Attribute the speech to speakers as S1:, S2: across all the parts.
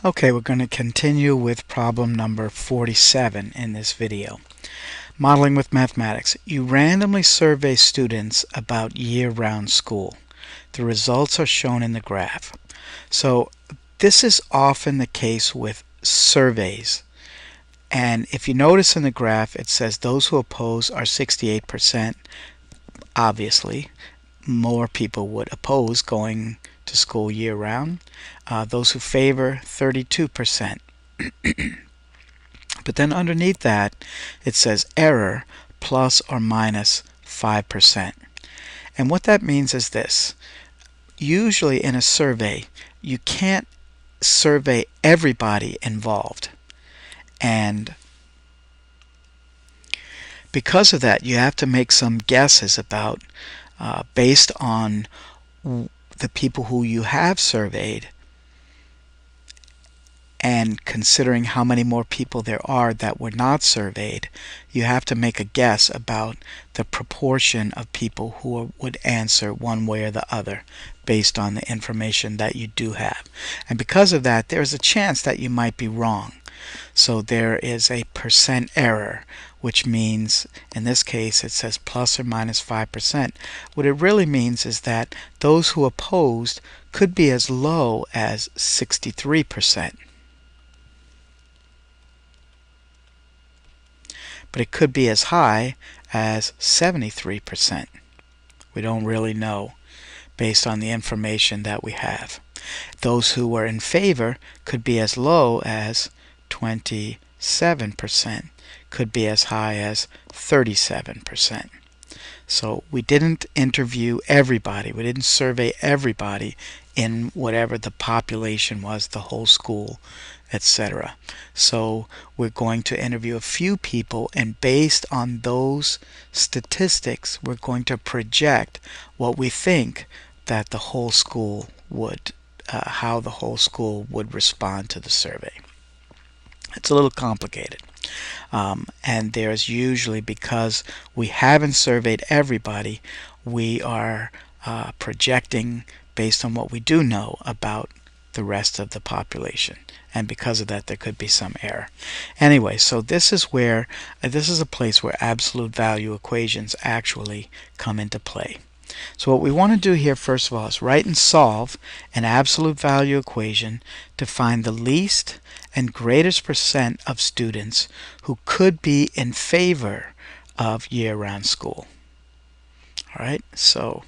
S1: Okay, we're going to continue with problem number 47 in this video. Modeling with mathematics. You randomly survey students about year-round school. The results are shown in the graph. So this is often the case with surveys. And if you notice in the graph, it says those who oppose are 68%. Obviously, more people would oppose going to school year-round. Those who favor, 32%. But then underneath that, it says error plus or minus 5%. And what that means is this. Usually in a survey, you can't survey everybody involved. And because of that, you have to make some guesses about, based on the people who you have surveyed, and considering how many more people there are that were not surveyed, you have to make a guess about the proportion of people who would answer one way or the other based on the information that you do have. And because of that, there's a chance that you might be wrong. So there is a percent error, which means, in this case, it says plus or minus 5%. What it really means is that those who opposed could be as low as 63%. But it could be as high as 73%. We don't really know based on the information that we have. Those who were in favor could be as low as 27%, could be as high as 37%. So we didn't interview everybody. We didn't survey everybody in whatever the population was, the whole school, etc. So we're going to interview a few people, and based on those statistics, we're going to project what we think that the whole school would, how the whole school would respond to the survey. It's a little complicated. And there's usually, because we haven't surveyed everybody, we are projecting based on what we do know about the rest of the population, and because of that there could be some error. Anyway, so this is where this is a place where absolute value equations actually come into play. So what we want to do here first of all is write and solve an absolute value equation to find the least and greatest percent of students who could be in favor of year-round school. All right, so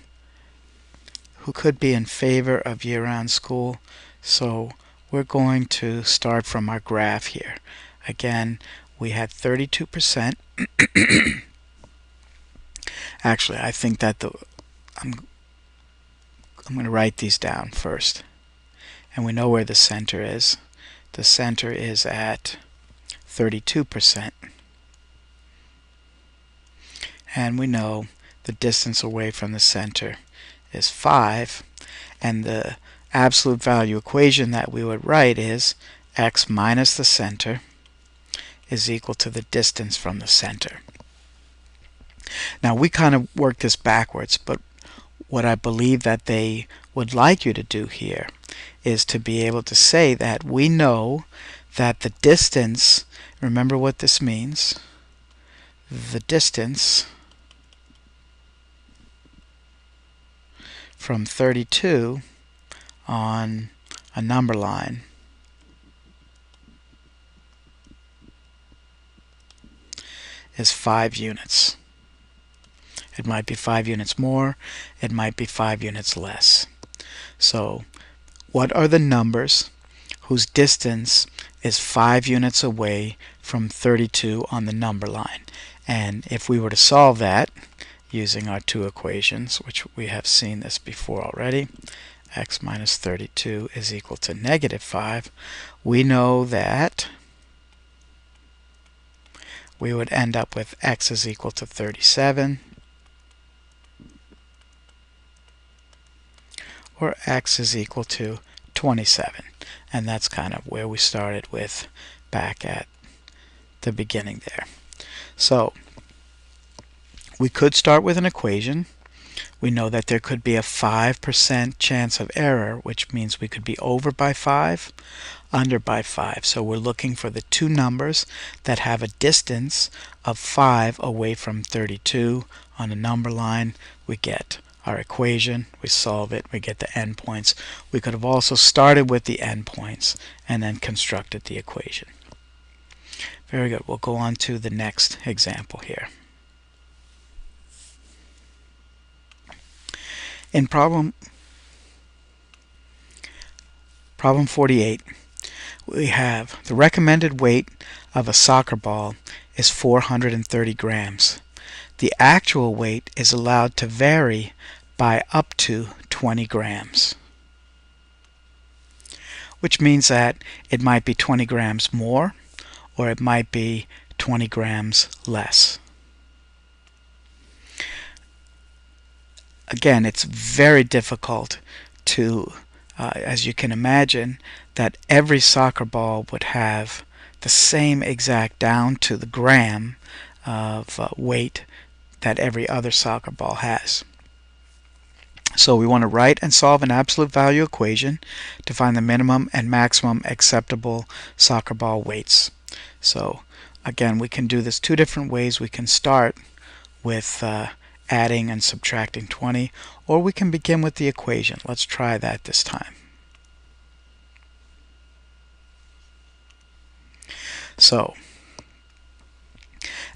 S1: who could be in favor of year-round school? So we're going to start from our graph here. Again, we had 32%. Actually, I think that I'm going to write these down first. And we know where the center is. The center is at 32%. And we know the distance away from the center is 5. And the absolute value equation that we would write is x minus the center is equal to the distance from the center. Now we kind of work this backwards, but what I believe that they would like you to do here is to be able to say that we know that the distance, remember what this means, the distance from 32 on a number line is 5 units. It might be 5 units more, it might be 5 units less. So what are the numbers whose distance is 5 units away from 32 on the number line? And if we were to solve that using our two equations, which we have seen this before already, x minus 32 is equal to negative 5, we know that we would end up with x is equal to 37, or x is equal to 27. And that's kind of where we started with back at the beginning there. So we could start with an equation. We know that there could be a 5% chance of error, which means we could be over by 5. under by 5. So we're looking for the two numbers that have a distance of 5 away from 32. On a number line, we get our equation, we solve it, we get the endpoints. We could have also started with the endpoints and then constructed the equation. Very good. We'll go on to the next example here. In problem 48, we have the recommended weight of a soccer ball is 430 grams. The actual weight is allowed to vary by up to 20 grams, which means that it might be 20 grams more or it might be 20 grams less. Again, it's very difficult to, as you can imagine, that every soccer ball would have the same exact down to the gram of weight that every other soccer ball has. So we want to write and solve an absolute value equation to find the minimum and maximum acceptable soccer ball weights. So again, we can do this two different ways. We can start with adding and subtracting 20, or we can begin with the equation. Let's try that this time. So,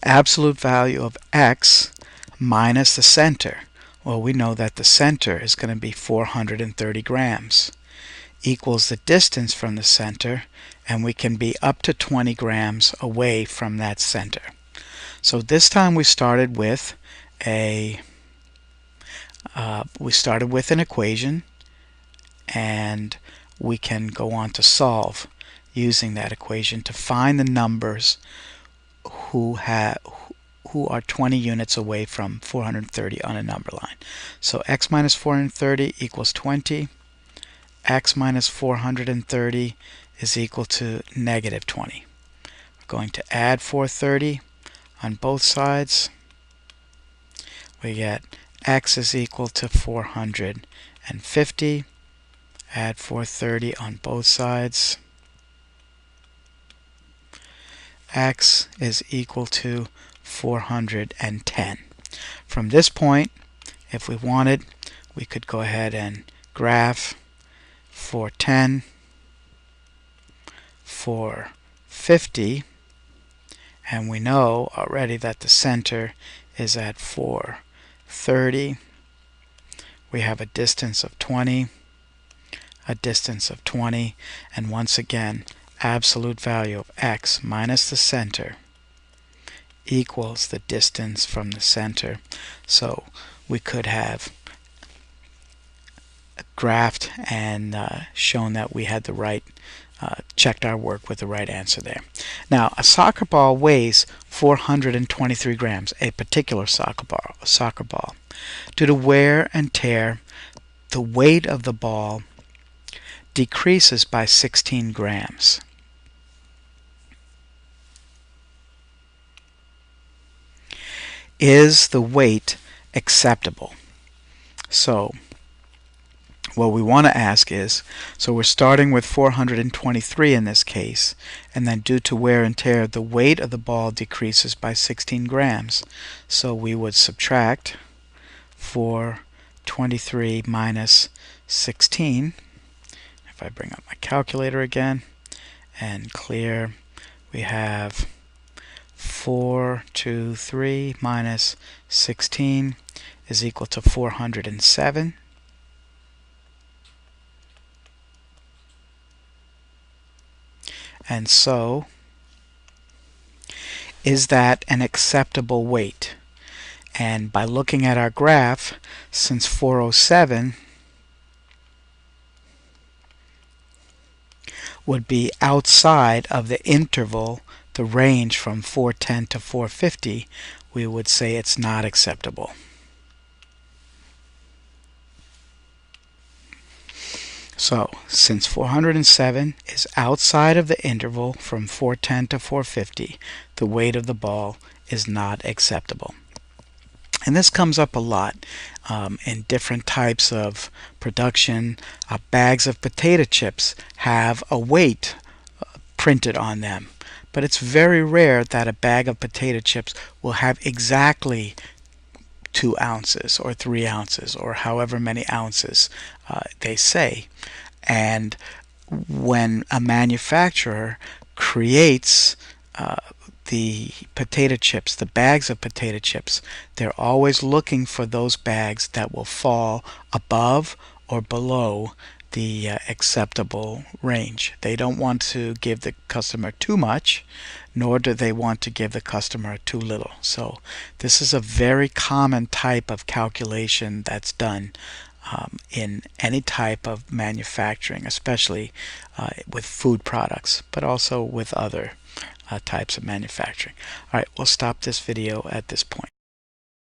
S1: absolute value of x minus the center. Well, we know that the center is going to be 430 grams equals the distance from the center, and we can be up to 20 grams away from that center. So this time we started with an equation, and we can go on to solve using that equation to find the numbers who are 20 units away from 430 on a number line. So x minus 430 equals 20. X minus 430 is equal to negative 20. We're going to add 430 on both sides. We get x is equal to 450. Add 430 on both sides. X is equal to 410. From this point, if we wanted, we could go ahead and graph 410, 450, and we know already that the center is at 430. We have a distance of 20, a distance of 20, and once again, absolute value of x minus the center equals the distance from the center. So we could have graphed and shown that we had the right, checked our work with the right answer there. Now, a soccer ball weighs 423 grams, a particular soccer ball. Due to wear and tear, the weight of the ball decreases by 16 grams. Is the weight acceptable? So what we want to ask is, so we're starting with 423 in this case, and then due to wear and tear, the weight of the ball decreases by 16 grams. So we would subtract 423 minus 16. If I bring up my calculator again and clear, we have 423 minus 16 is equal to 407. And so, is that an acceptable weight? And by looking at our graph, since 407 would be outside of the interval, the range from 410 to 450, we would say it's not acceptable. So, since 407 is outside of the interval from 410 to 450, the weight of the ball is not acceptable. And this comes up a lot in different types of production. Bags of potato chips have a weight printed on them. But it's very rare that a bag of potato chips will have exactly 2 ounces or 3 ounces or however many ounces they say. And when a manufacturer creates the potato chips, the bags of potato chips, they're always looking for those bags that will fall above or below the acceptable range. They don't want to give the customer too much, nor do they want to give the customer too little. So this is a very common type of calculation that's done in any type of manufacturing, especially with food products, but also with other types of manufacturing. All right, we'll stop this video at this point.